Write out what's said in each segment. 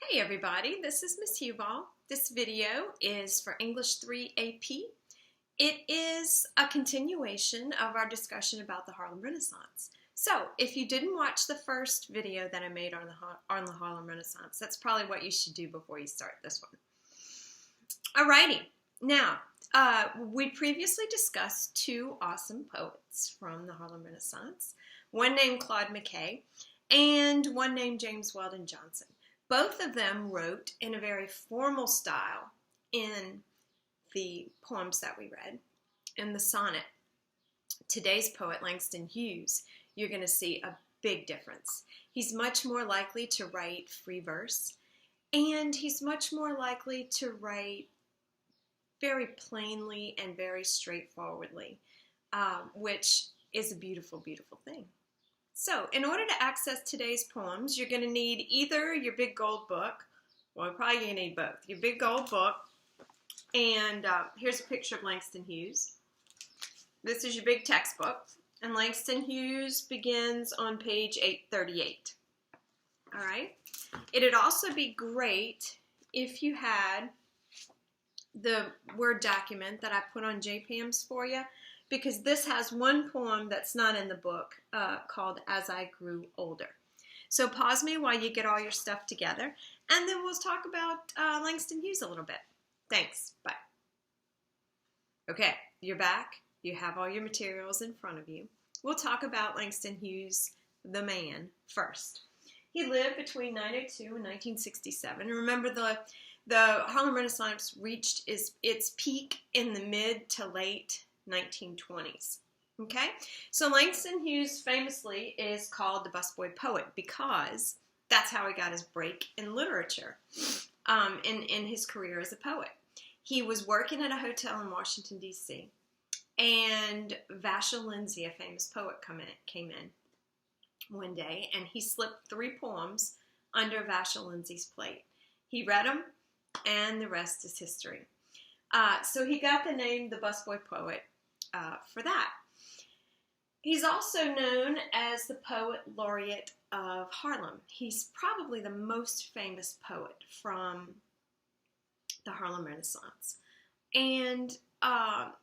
Hey everybody, this is Miss Hughes. This video is for English 3 AP. It is a continuation of our discussion about the Harlem Renaissance. So if you didn't watch the first video that I made on the Harlem Renaissance, that's probably what you should do before you start this one. Alrighty, now we previously discussed two awesome poets from the Harlem Renaissance, one named Claude McKay and one named James Weldon Johnson. Both of them wrote in a very formal style in the poems that we read. In the sonnet, today's poet, Langston Hughes, you're going to see a big difference. He's much more likely to write free verse, and he's much more likely to write very plainly and very straightforwardly, which is a beautiful, beautiful thing. So, in order to access today's poems, you're going to need either your big gold book, well, you're probably going to need both, your big gold book, and here's a picture of Langston Hughes. This is your big textbook, and Langston Hughes begins on page 838. All right? It'd also be great if you had the Word document that I put on JPAMS for you, because this has one poem that's not in the book called As I Grew Older. So pause me while you get all your stuff together, and then we'll talk about Langston Hughes a little bit. Thanks. Bye. Okay, you're back. You have all your materials in front of you. We'll talk about Langston Hughes, the man, first. He lived between 902 and 1967. Remember, the Harlem Renaissance reached its peak in the mid to late 1920s. Okay, so Langston Hughes famously is called the busboy poet because that's how he got his break in literature in his career as a poet. He was working at a hotel in Washington, D.C., and Vachel Lindsay, a famous poet, came in one day, and he slipped 3 poems under Vachel Lindsay's plate. He read them, and the rest is history. So he got the name the busboy poet for that. He's also known as the poet laureate of Harlem. He's probably the most famous poet from the Harlem Renaissance. And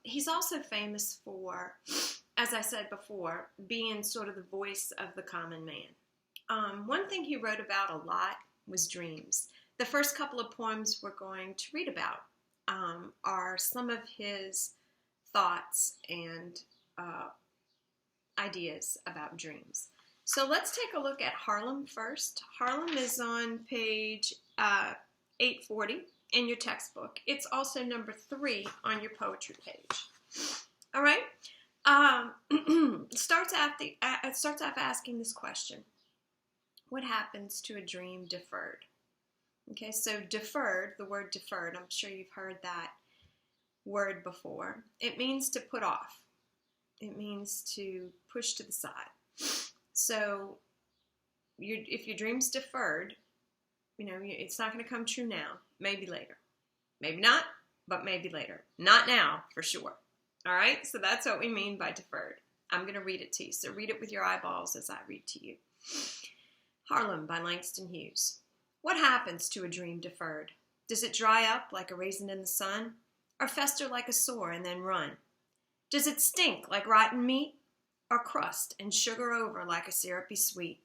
he's also famous for, as I said before, being sort of the voice of the common man. One thing he wrote about a lot was dreams. The first couple of poems we're going to read about are some of his thoughts and ideas about dreams. So let's take a look at Harlem first. Harlem is on page 840 in your textbook. It's also number 3 on your poetry page. All right. It starts off asking this question: what happens to a dream deferred? Okay, so deferred, the word deferred, I'm sure you've heard that word before. It means to put off. It means to push to the side. So if your dream's deferred, it's not going to come true now. Maybe later. Maybe not, but maybe later. Not now, for sure. All right? So that's what we mean by deferred. I'm going to read it to you. So read it with your eyeballs as I read to you. Harlem by Langston Hughes. What happens to a dream deferred? Does it dry up like a raisin in the sun? Or fester like a sore and then run? Does it stink like rotten meat? Or crust and sugar over like a syrupy sweet?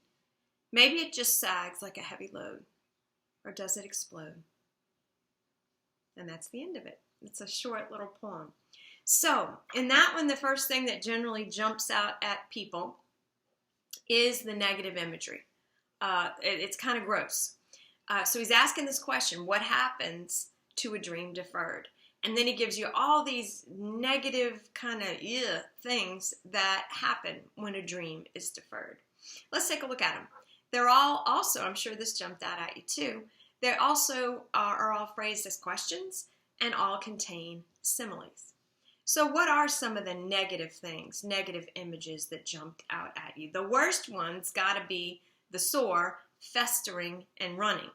Maybe it just sags like a heavy load. Or does it explode? And that's the end of it. It's a short little poem. So, in that one, the first thing that generally jumps out at people is the negative imagery. It's kind of gross. So he's asking this question: what happens to a dream deferred? And then he gives you all these negative kind of things that happen when a dream is deferred. Let's take a look at them. They're all also, I'm sure this jumped out at you too, they also are all phrased as questions and all contain similes. So what are some of the negative things, negative images that jumped out at you? The worst one's got to be the sore, festering, and running.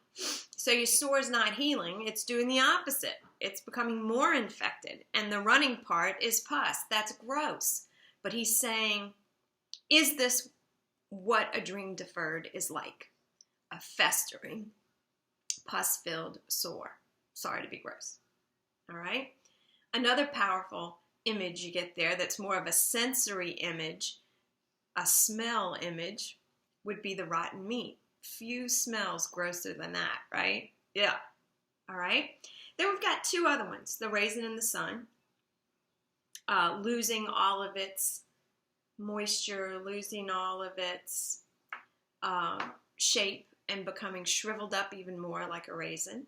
So your sore is not healing, it's doing the opposite. It's becoming more infected, and the running part is pus. That's gross. But he's saying, is this what a dream deferred is like? A festering, pus-filled sore. Sorry to be gross. All right? Another powerful image you get there that's more of a sensory image, a smell image, would be the rotten meat. Few smells grosser than that, right? Yeah. All right? Then we've got two other ones. The raisin in the sun, losing all of its moisture, losing all of its shape, and becoming shriveled up even more like a raisin.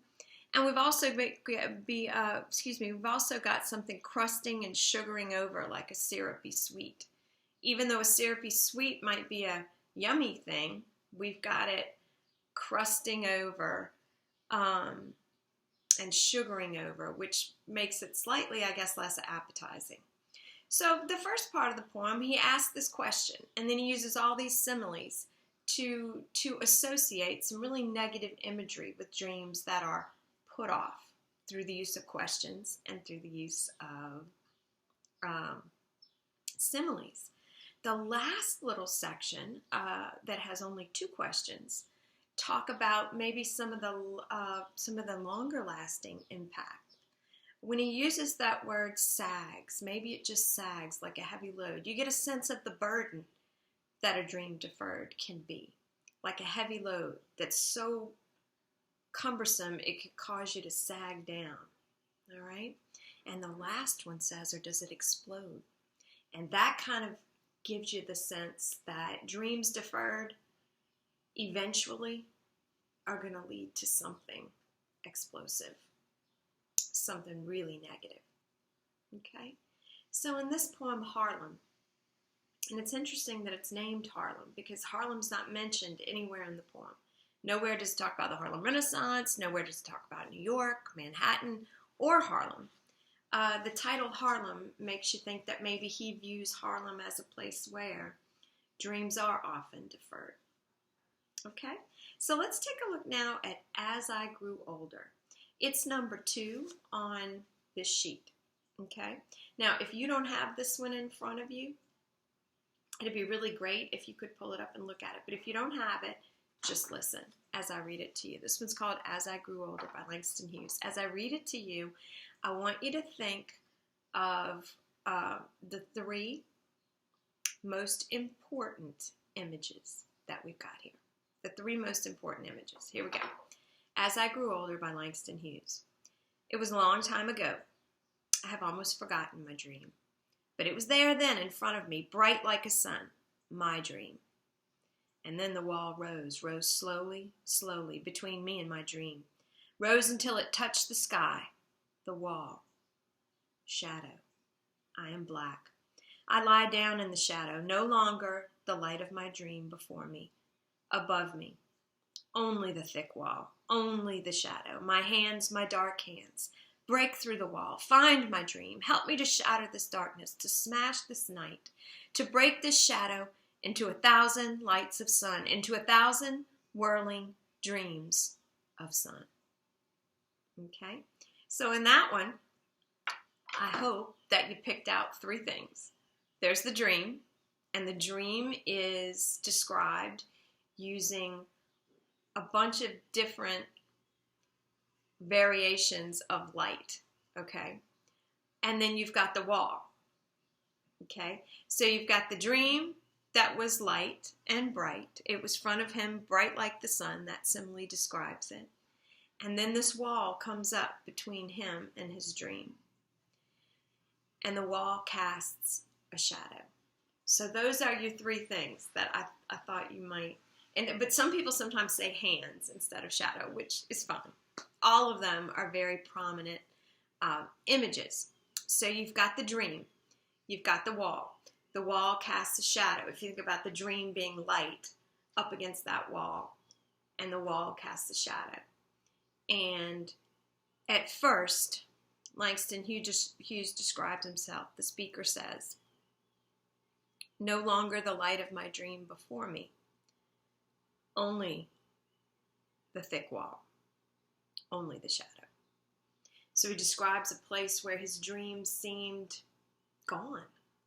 And we've also we've also got something crusting and sugaring over like a syrupy sweet. Even though a syrupy sweet might be a yummy thing, we've got it crusting over and sugaring over, which makes it slightly, I guess, less appetizing. So the first part of the poem, he asks this question, and then he uses all these similes to associate some really negative imagery with dreams that are put off through the use of questions and through the use of similes. The last little section that has only two questions talk about maybe some of the longer lasting impact. When he uses that word sags, maybe it just sags like a heavy load. You get a sense of the burden that a dream deferred can be, like a heavy load that's so cumbersome it could cause you to sag down. All right? And the last one says, or does it explode? And that kind of gives you the sense that dreams deferred eventually are going to lead to something explosive, something really negative. Okay? So in this poem, Harlem, and it's interesting that it's named Harlem because Harlem's not mentioned anywhere in the poem. Nowhere does it talk about the Harlem Renaissance, nowhere does it talk about New York, Manhattan, or Harlem. The title Harlem makes you think that maybe he views Harlem as a place where dreams are often deferred. Okay, so let's take a look now at As I Grew Older. It's number 2 on this sheet. Okay, now if you don't have this one in front of you, it'd be really great if you could pull it up and look at it. But if you don't have it, just listen as I read it to you. This one's called As I Grew Older by Langston Hughes. As I read it to you, I want you to think of the 3 most important images that we've got here. The 3 most important images. Here we go. As I Grew Older by Langston Hughes. It was a long time ago. I have almost forgotten my dream. But it was there then in front of me, bright like a sun, my dream. And then the wall rose slowly, slowly between me and my dream. Rose until it touched the sky, the wall. Shadow. I am black. I lie down in the shadow, no longer the light of my dream before me, above me. Only the thick wall, only the shadow. My hands, my dark hands. Break through the wall, find my dream. Help me to shatter this darkness, to smash this night, to break this shadow into 1,000 lights of sun, into 1,000 whirling dreams of sun. Okay? So in that one, I hope that you picked out 3 things. There's the dream, and the dream is described using a bunch of different variations of light, okay? And then you've got the wall, okay? So you've got the dream that was light and bright. It was front of him, bright like the sun. That simile describes it. And then this wall comes up between him and his dream. And the wall casts a shadow. So those are your 3 things that I thought you might, but some people sometimes say hands instead of shadow, which is fine. All of them are very prominent images. So you've got the dream. You've got the wall. The wall casts a shadow. If you think about the dream being light up against that wall, and the wall casts a shadow. And at first, Langston Hughes describes himself. The speaker says, no longer the light of my dream before me, only the thick wall, only the shadow. So he describes a place where his dream seemed gone.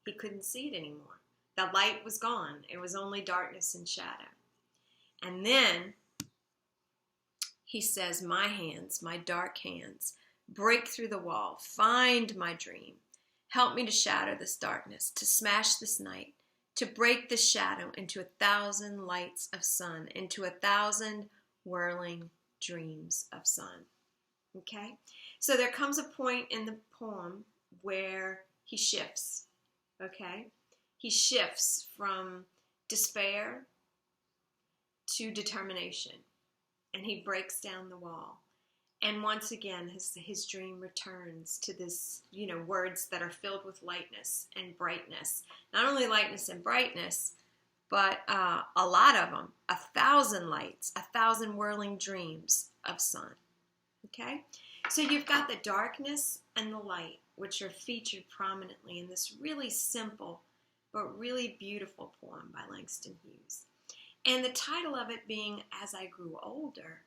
He couldn't see it anymore. The light was gone. It was only darkness and shadow. And then he says, my hands, my dark hands, break through the wall, find my dream. Help me to shatter this darkness, to smash this night, to break this shadow into 1,000 lights of sun, into 1,000 whirling dreams of sun. Okay? So there comes a point in the poem where he shifts. Okay? He shifts from despair to determination, and he breaks down the wall. And once again, his dream returns to this, words that are filled with lightness and brightness. Not only lightness and brightness, but a lot of them, 1,000 lights, 1,000 whirling dreams of sun. Okay? So you've got the darkness and the light, which are featured prominently in this really simple but really beautiful poem by Langston Hughes. And the title of it being As I Grew Older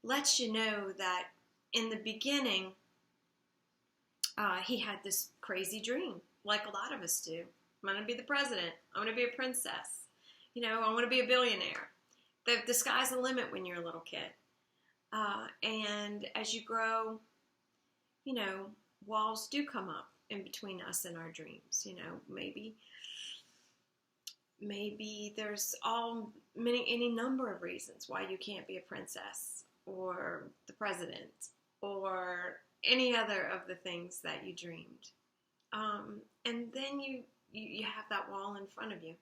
lets you know that in the beginning, he had this crazy dream, like a lot of us do. I'm going to be the president. I'm going to be a princess. I want to be a billionaire. The sky's the limit when you're a little kid. And as you grow, walls do come up in between us and our dreams. Maybe there's any number of reasons why you can't be a princess or the president or any other of the things that you dreamed. And then you have that wall in front of you,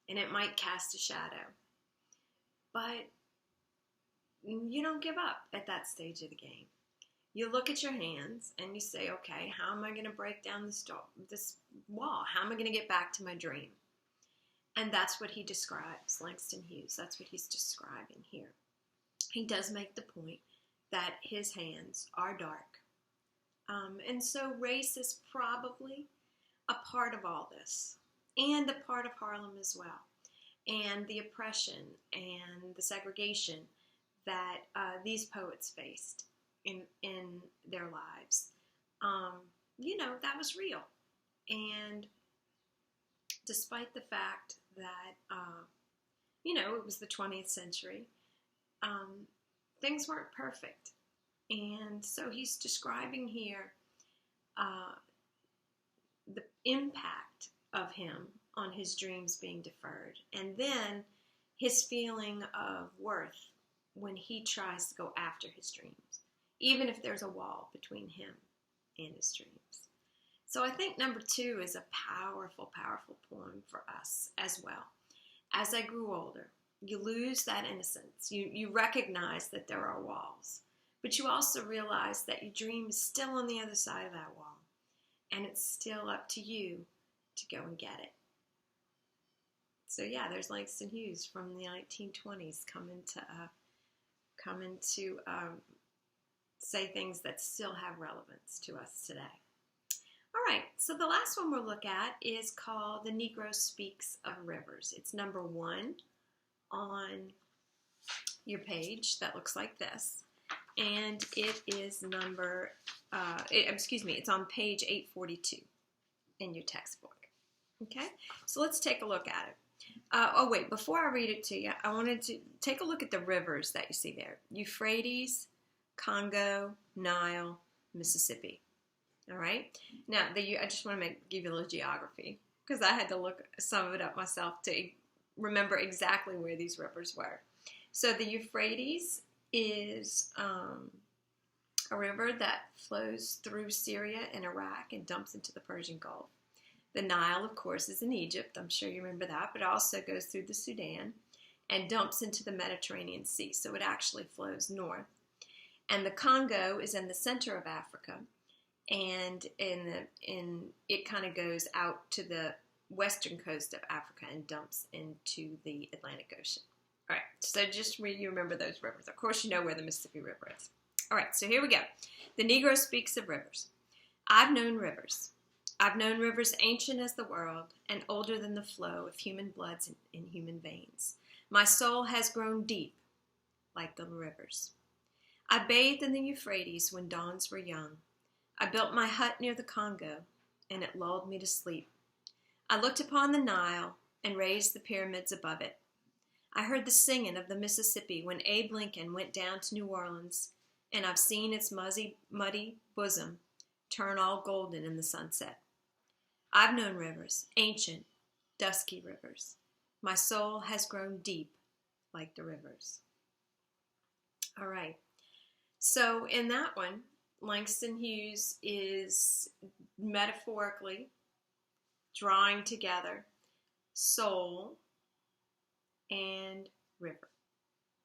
and it might cast a shadow. But you don't give up at that stage of the game. You look at your hands and you say, okay, how am I going to break down this wall? How am I going to get back to my dream? And that's what he describes, Langston Hughes. That's what he's describing here. He does make the point that his hands are dark. And so race is probably a part of all this, and a part of Harlem as well, and the oppression and the segregation that these poets faced in their lives. That was real. And despite the fact that, it was the 20th century, things weren't perfect. And so he's describing here the impact of him on his dreams being deferred, and then his feeling of worth when he tries to go after his dreams, even if there's a wall between him and his dreams. So I think number 2 is a powerful, powerful poem for us as well. As I grew older, you lose that innocence. You recognize that there are walls, but you also realize that your dream is still on the other side of that wall, and it's still up to you to go and get it. So yeah, there's Langston Hughes from the 1920s coming to say things that still have relevance to us today. All right, so the last one we'll look at is called The Negro Speaks of Rivers. It's number 1 on your page that looks like this. And it is it's on page 842 in your textbook. Okay, so let's take a look at it. Before I read it to you, I wanted to take a look at the rivers that you see there. Euphrates, Congo, Nile, Mississippi. All right. Now, I just want to give you a little geography, because I had to look some of it up myself to remember exactly where these rivers were. So the Euphrates is a river that flows through Syria and Iraq and dumps into the Persian Gulf. The Nile, of course, is in Egypt. I'm sure you remember that, but it also goes through the Sudan and dumps into the Mediterranean Sea. So it actually flows north. And the Congo is in the center of Africa, and it kind of goes out to the western coast of Africa and dumps into the Atlantic Ocean. All right, so just you remember those rivers. Of course, you know where the Mississippi River is. All right, so here we go. The Negro speaks of rivers. I've known rivers. I've known rivers ancient as the world and older than the flow of human bloods in human veins. My soul has grown deep like the rivers. I bathed in the Euphrates when dawns were young. I built my hut near the Congo, and it lulled me to sleep. I looked upon the Nile and raised the pyramids above it. I heard the singing of the Mississippi when Abe Lincoln went down to New Orleans, and I've seen its muddy bosom turn all golden in the sunset. I've known rivers, ancient, dusky rivers. My soul has grown deep like the rivers. All right. So in that one, Langston Hughes is metaphorically drawing together soul and river.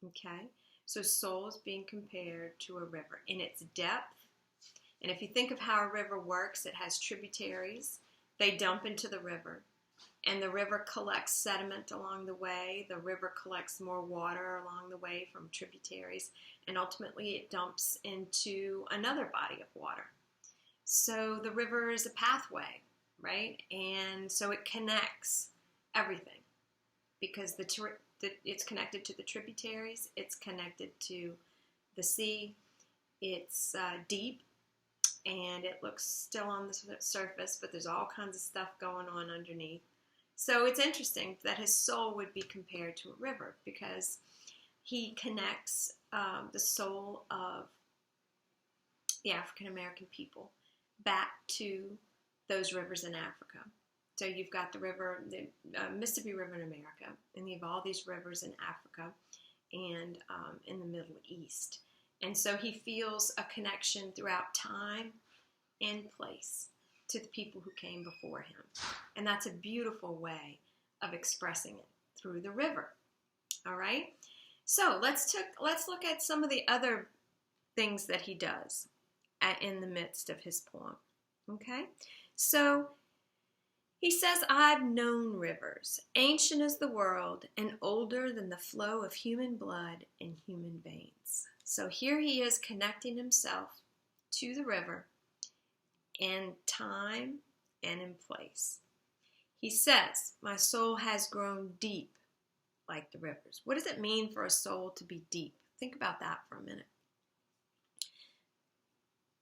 Okay? So soul is being compared to a river in its depth. And if you think of how a river works, it has tributaries. They dump into the river. And the river collects sediment along the way. The river collects more water along the way from tributaries. And ultimately it dumps into another body of water. So the river is a pathway, right? And so it connects everything because it's connected to the tributaries. It's connected to the sea. It's deep and it looks still on the surface, but there's all kinds of stuff going on underneath. So it's interesting that his soul would be compared to a river because he connects the soul of the African American people back to those rivers in Africa. So you've got the river, the Mississippi River in America, and you have all these rivers in Africa and in the Middle East. And so he feels a connection throughout time and place to the people who came before him. And that's a beautiful way of expressing it through the river. All right? So let's look at some of the other things that he does in the midst of his poem. Okay? So he says, I've known rivers, ancient as the world, and older than the flow of human blood in human veins. So here he is connecting himself to the river in time and in place. He says, my soul has grown deep like the rivers. What does it mean for a soul to be deep? Think about that for a minute.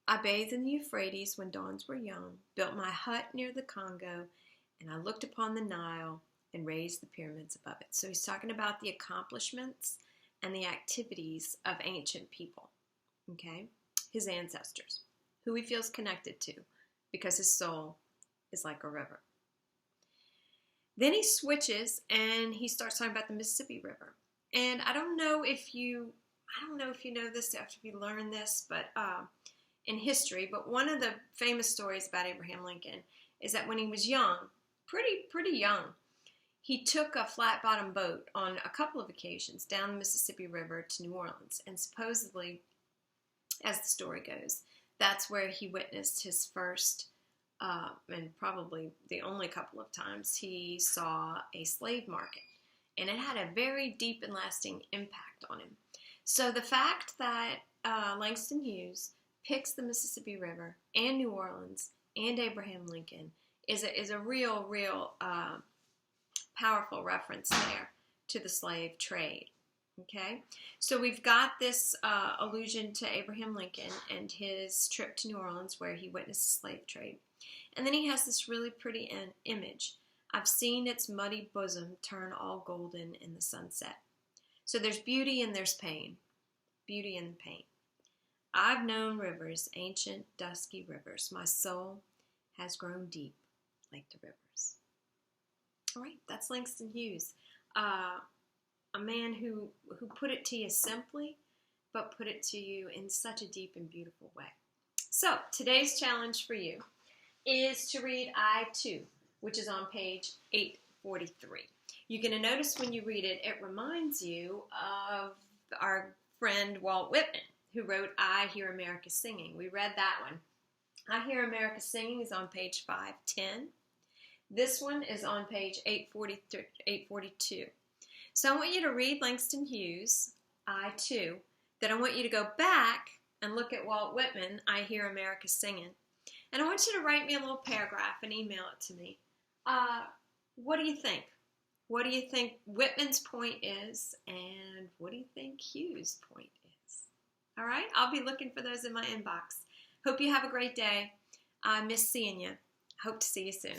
I bathed in the Euphrates when dawns were young, built my hut near the Congo, and I looked upon the Nile and raised the pyramids above it. So he's talking about the accomplishments and the activities of ancient people, okay? His ancestors, who he feels connected to because his soul is like a river. Then he switches and he starts talking about the Mississippi River. And I don't know if you know this after you learn this, but in history, but one of the famous stories about Abraham Lincoln is that when he was young, pretty young, he took a flat-bottom boat on a couple of occasions down the Mississippi River to New Orleans. And supposedly, as the story goes, that's where he witnessed his first, and probably the only couple of times, he saw a slave market. And it had a very deep and lasting impact on him. So the fact that Langston Hughes picks the Mississippi River and New Orleans and Abraham Lincoln is a real powerful reference there to the slave trade. Okay, so we've got this allusion to Abraham Lincoln and his trip to New Orleans where he witnessed the slave trade. And then he has this really pretty image. I've seen its muddy bosom turn all golden in the sunset. So there's beauty and there's pain. Beauty and pain. I've known rivers, ancient, dusky rivers. My soul has grown deep like the rivers. All right, that's Langston Hughes. A man who put it to you simply, but put it to you in such a deep and beautiful way. So today's challenge for you is to read I Too, which is on page 843. You're going to notice when you read it, it reminds you of our friend Walt Whitman, who wrote I Hear America Singing. We read that one. I Hear America Singing is on page 510. This one is on page 842. So I want you to read Langston Hughes, I Too. Then I want you to go back and look at Walt Whitman, I Hear America Singing. And I want you to write me a little paragraph and email it to me. What do you think? What do you think Whitman's point is? And what do you think Hughes' point is? All right? I'll be looking for those in my inbox. Hope you have a great day. I miss seeing you. Hope to see you soon.